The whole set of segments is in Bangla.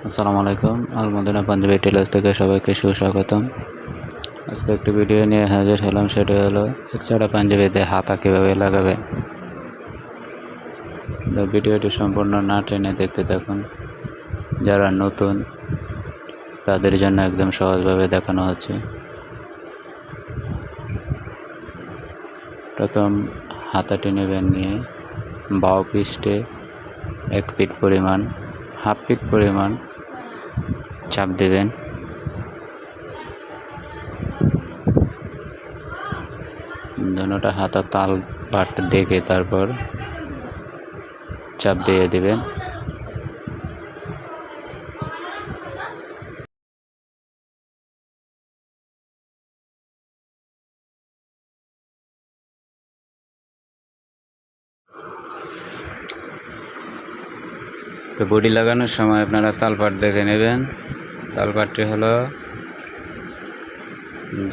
আসসালামু আলাইকুম। আলমদিনা পাঞ্জাবি টেলার্স থেকে সবাইকে সুস্বাগতম। আজকে একটি ভিডিও নিয়ে হাজির হলাম, সেটা হলো একচাড়া পাঞ্জাবিতে হাতা কীভাবে লাগাবেন। তো ভিডিওটি সম্পূর্ণ না টেনে দেখতে থাকুন। যারা নতুন তাদের জন্য একদম সহজভাবে দেখানো হচ্ছে। প্রথম হাতাটি নেবেন, নিয়ে বাউ পৃষ্ঠে 1 ফিট পরিমাণ, হাফ ফিট পরিমাণ চাপ দেবেন। দুটোটা হাতা তাল পাট দেখে তারপর চাপ দিয়ে দিবেন। তো বডি লাগানোর সময় আপনারা তালপাট দেখে নেবেন। তালপাটটি হলো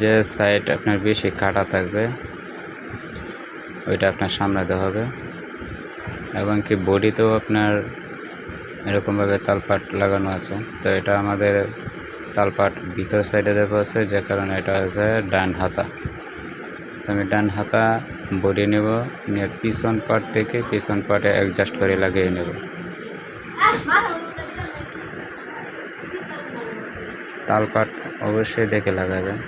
যে সাইড আপনার বেশি কাটা থাকবে ওইটা আপনার সামলাতে হবে, এবং কি বডিতেও আপনার এরকমভাবে তালপাট লাগানো আছে। তো এটা আমাদের তালপাট ভিতর সাইডে দেওয়া আছে, যে কারণে এটা হচ্ছে ডান হাতা। তো আমি ডান হাতা বডি নেব, নিয়ে পিছন পাট থেকে পিছন পাটে অ্যাডজাস্ট করে লাগিয়ে নেব। তালপাট অবশ্যই দেখে লাগাবেন।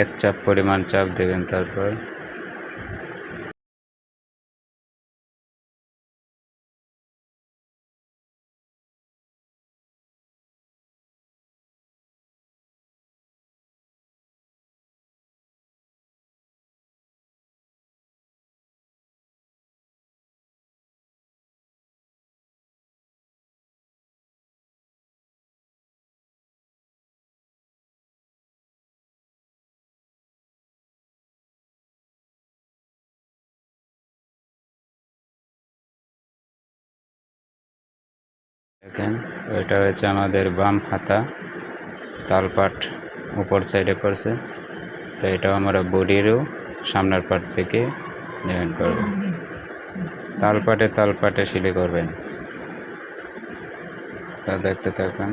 এক চাপ পরিমাণ চাপ দেবেন, তারপর দেখেন ওইটা হচ্ছে আমাদের বাম হাতা, তালপাট উপর সাইডে পড়ছে। তো এটাও আমরা বডিরও সামনের পাট থেকে জয়েন করব। তালপাটে সিলে করবেন। তা দেখতে থাকবেন।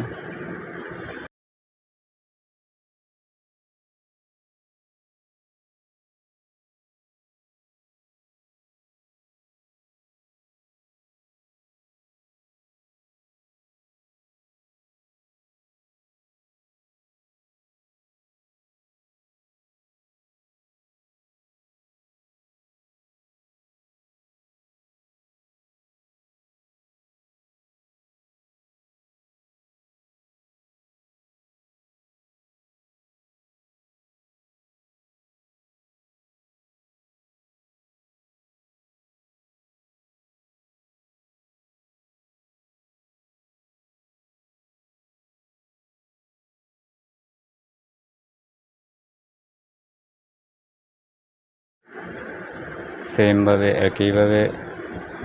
সেমভাবে একইভাবে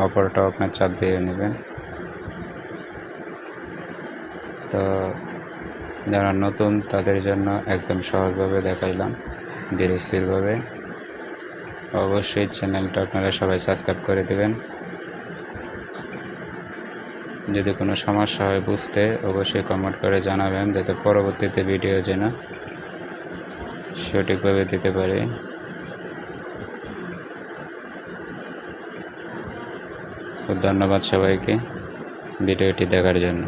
অপরটাও আপনার চাপ দিয়ে নেবেন। তো যারা নতুন তাদের জন্য একদম সহজভাবে দেখাইলাম, ধীরে স্থিরভাবে। অবশ্যই চ্যানেলটা আপনারা সবাই সাবস্ক্রাইব করে দেবেন। যদি কোনো সমস্যা হয় বুঝতে, অবশ্যই কমেন্ট করে জানাবেন, যাতে পরবর্তীতে ভিডিও যেন সঠিকভাবে দিতে পারি। তো ধন্যবাদ সবাইকে ভিডিওটি দেখার জন্য।